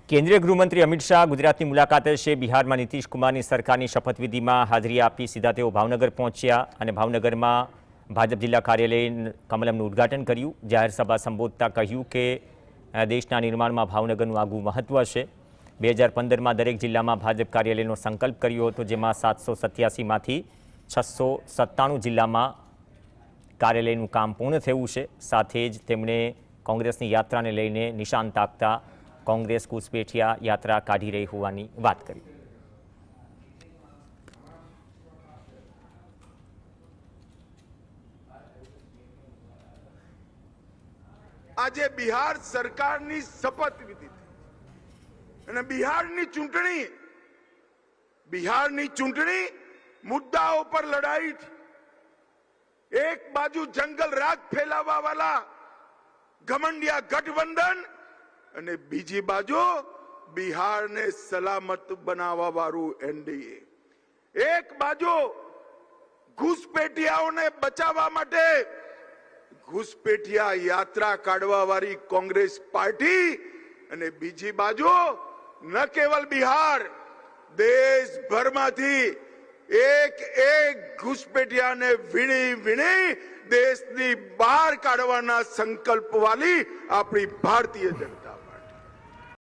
કેન્દ્રીય ગૃહમંત્રી અમિત શાહ ગુજરાતની મુલાકાતે છે। બિહારમાં નીતિશ કુમારની સરકારની શપથવિધિમાં હાજરી આપી સીધા તેઓ ભાવનગર પહોંચ્યા અને ભાવનગરમાં ભાજપ જિલ્લા કાર્યાલય કમલમનું ઉદ્ઘાટન કર્યું। જાહેર સભા સંબોધતા કહ્યું કે દેશના નિર્માણમાં ભાવનગરનું આગવું મહત્વ છે। 2015માં દરેક જિલ્લામાં ભાજપ કાર્યાલયનો સંકલ્પ કર્યો હતો, જેમાં 787માંથી 697 જિલ્લામાં કાર્યાલયનું કામ પૂર્ણ થયું છે। સાથે જ તેમણે કોંગ્રેસની યાત્રાને લઈને નિશાન તાકતા કોંગ્રેસ ઘૂસપેઠિયા યાત્રા કાઢી રહી હોવાની વાત કરી। આજે બિહાર સરકારની શપથવિધિ અને બિહારની ચૂંટણી મુદ્દાઓ પર લડાઈ थी। एक बाजू जंगल राज फैलावा वाला घमंडिया गठबंधन અને બીજી બાજુ બિહારને સલામત બનાવવા વાળું એનડીએ। એક બાજુ ઘૂસપેઠિયાઓને બચાવવા માટે ઘૂસપેઠિયા યાત્રા કાઢવા વાળી કોંગ્રેસ પાર્ટી અને બીજી બાજુ ન કેવલ બિહાર, દેશભરમાંથી એક ઘૂસપેઠિયાને વીણી દેશની બહાર કાઢવાના સંકલ્પ વાળી આપણી ભારતીય જનતા।